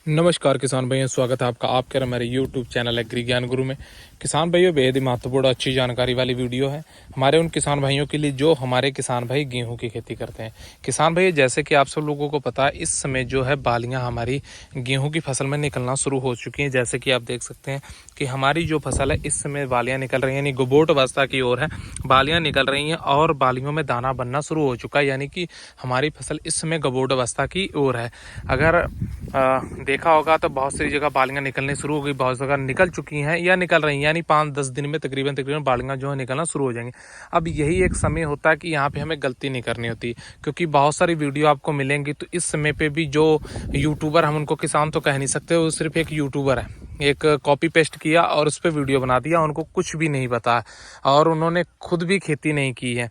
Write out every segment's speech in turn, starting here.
नमस्कार किसान भाइयों, स्वागत है आपका आपके हमारे YouTube चैनल एग्री ज्ञान गुरु में। किसान भाइयों, बेहद ही महत्वपूर्ण अच्छी जानकारी वाली वीडियो है हमारे उन किसान भाइयों के लिए जो हमारे किसान भाई गेहूं की खेती करते हैं। किसान भाई, जैसे कि आप सब लोगों को पता है, इस समय जो है बालियां हमारी गेहूं की फसल में निकलना शुरू हो चुकी हैं। जैसे कि आप देख सकते हैं कि हमारी जो फसल है इस समय बालियां निकल रही हैं, यानी गबोट अवस्था की ओर है, बालियां निकल रही हैं और बालियों में दाना बनना शुरू हो चुका है, यानी कि हमारी फसल इस समय गबोट अवस्था की ओर है। अगर देखा होगा तो बहुत सारी जगह बालियां निकलने शुरू हो गई, बहुत जगह निकल चुकी हैं या निकल रही हैं, यानी 5-10 दिन में तकरीबन बालियां जो है निकलना शुरू हो जाएंगी। अब यही एक समय होता है कि यहाँ पे हमें गलती नहीं करनी होती, क्योंकि बहुत सारी वीडियो आपको मिलेंगी। तो इस समय पे भी जो यूट्यूबर, हम उनको किसान तो कह नहीं सकते, वो सिर्फ एक यूट्यूबर है, एक कॉपी पेस्ट किया और उस पर वीडियो बना दिया, उनको कुछ भी नहीं पता और उन्होंने खुद भी खेती नहीं की है।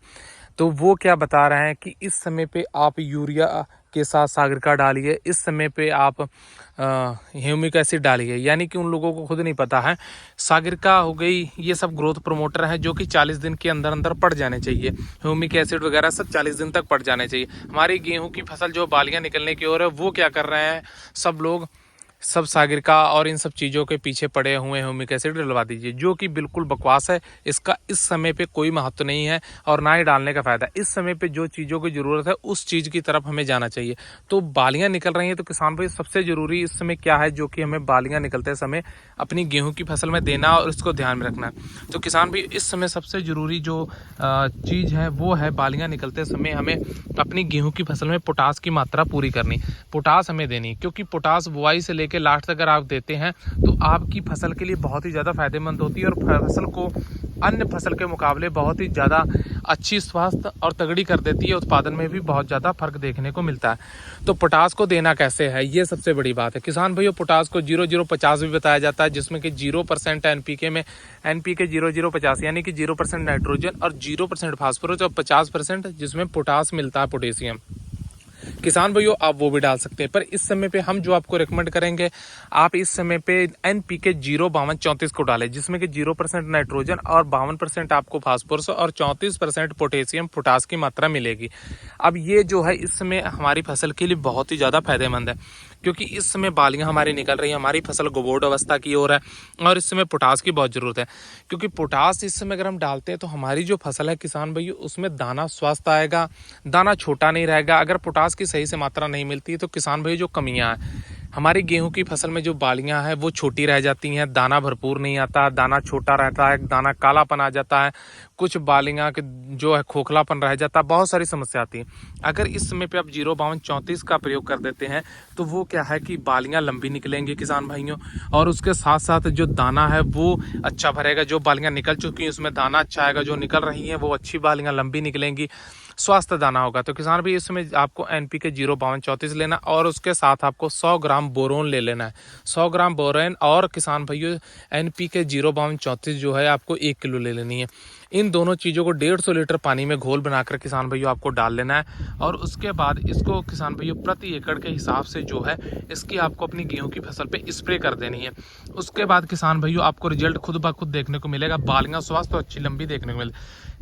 तो वो क्या बता रहे हैं कि इस समय पे आप यूरिया के साथ सागरिका डालिए, इस समय पे आप ह्यूमिक एसिड डालिए, यानी कि उन लोगों को खुद नहीं पता है। सागरिका हो गई, ये सब ग्रोथ प्रमोटर है जो कि 40 दिन के अंदर अंदर पड़ जाने चाहिए। ह्यूमिक एसिड वगैरह सब 40 दिन तक पड़ जाने चाहिए। हमारी गेहूं की फसल जो बालियां निकलने की ओर है, वो क्या कर रहे हैं, सब लोग सब सागरिका और इन सब चीज़ों के पीछे पड़े हुए हैं। ह्यूमिक एसिड डलवा दीजिए, जो कि बिल्कुल बकवास है। इसका इस समय पे कोई महत्व नहीं है और ना ही डालने का फायदा। इस समय पे जो चीज़ों की ज़रूरत है उस चीज़ की तरफ हमें जाना चाहिए। तो बालियां निकल रही हैं, तो किसान भाई सबसे ज़रूरी इस समय क्या है, जो कि हमें बालियां निकलते समय अपनी गेहूँ की फसल में देना और इसको ध्यान में रखना है। तो किसान भाई, इस समय सबसे ज़रूरी जो चीज़ है वो है, बालियां निकलते समय हमें अपनी गेहूँ की फसल में पोटास की मात्रा पूरी करनी, पोटास हमें देनी, क्योंकि पोटास बुआई से लेकर लास्ट तक अगर आप देते हैं तो आपकी फसल के लिए बहुत ही ज़्यादा फायदेमंद होती है और फसल को अन्य फसल के मुकाबले बहुत ही ज़्यादा अच्छी स्वास्थ्य और तगड़ी कर देती है। उत्पादन में भी बहुत ज़्यादा फर्क देखने को मिलता है। तो पोटास को देना कैसे है, ये सबसे बड़ी बात है किसान भाइयों। पोटास को 0050 भी बताया जाता है, जिसमें कि 0% एनपीके में, एनपीके 0050 यानी कि 0% नाइट्रोजन और 0% फास्फोरस और 50% जिसमें पोटास मिलता है, पोटेशियम। किसान भाइयों, आप वो भी डाल सकते हैं, पर इस समय पे हम जो आपको रेकमेंड करेंगे, आप इस समय पे एनपीके 05234 को डालें, जिसमें कि 0% नाइट्रोजन और 52% आपको फास्फोरस और 34% पोटेशियम पोटास की मात्रा मिलेगी। अब ये जो है इस समय हमारी फसल के लिए बहुत ही ज़्यादा फायदेमंद है, क्योंकि इस समय बालियां हमारी निकल रही हैं, हमारी फसल गबोट अवस्था की ओर है और इस समय पोटास की बहुत ज़रूरत है। क्योंकि पोटास इस समय अगर हम डालते हैं तो हमारी जो फसल है किसान भाइयों, उसमें दाना स्वस्थ आएगा, दाना छोटा नहीं रहेगा। अगर पोटास की सही से मात्रा नहीं मिलती है तो किसान भाई, जो कमियां हैं हमारी गेहूं की फसल में, जो बालियां हैं वो छोटी रह जाती हैं, दाना भरपूर नहीं आता, दाना छोटा रहता है, दाना कालापन आ जाता है, कुछ बालियां के जो है खोखलापन रह जाता है, बहुत सारी समस्या आती है। अगर इस समय पे आप 05234 का प्रयोग कर देते हैं तो वो क्या है कि बालियां लंबी निकलेंगी किसान भाइयों, और उसके साथ साथ जो दाना है वो अच्छा भरेगा। जो बालियां निकल चुकी हैं उसमें दाना अच्छा आएगा, जो निकल रही हैं वो अच्छी बालियां लंबी निकलेंगी, स्वास्थ्य दाना होगा। तो किसान भी इसमें आपको एनपीके 05234 लेना और उसके साथ आपको 100 ग्राम बोरोन ले लेना है, 100 ग्राम बोरोन। और किसान भाइयों, एनपीके 05234 जो है आपको 1 किलो ले लेनी है। इन दोनों चीज़ों को 150 लीटर पानी में घोल बनाकर किसान भाइयों आपको डाल लेना है, और उसके बाद इसको किसान भाइयों प्रति एकड़ के हिसाब से जो है इसकी आपको अपनी गेहूं की फसल पे स्प्रे कर देनी है। उसके बाद किसान भाइयों आपको रिजल्ट खुद ब खुद देखने को मिलेगा, बालियां स्वस्थ और अच्छी लंबी देखने को मिले।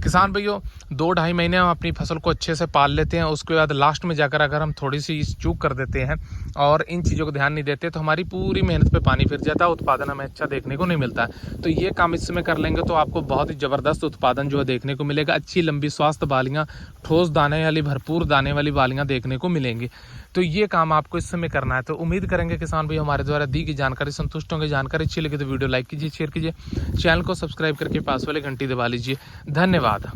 किसान भाइयों, 2-2.5 महीने हम अपनी फसल को अच्छे से पाल लेते हैं, उसके बाद लास्ट में जाकर अगर हम थोड़ी सी चूक कर देते हैं और इन चीज़ों को ध्यान नहीं देते तो हमारी पूरी मेहनत पे पानी फिर जाता है, उत्पादन हमें अच्छा देखने को नहीं मिलता है। तो ये काम इस समय कर लेंगे तो आपको बहुत ही ज़बरदस्त उत्पादन जो है देखने को मिलेगा, अच्छी लंबी स्वास्थ्य बालियाँ, ठोस दाने वाली, भरपूर दाने वाली बालियाँ देखने को मिलेंगी। तो ये काम आपको इस समय करना है। तो उम्मीद करेंगे किसान भाई हमारे द्वारा दी गई जानकारी संतुष्ट होंगे। जानकारी अच्छी लगी तो वीडियो लाइक कीजिए, शेयर कीजिए, चैनल को सब्सक्राइब करके पास वाले घंटी दबा लीजिए। धन्यवाद।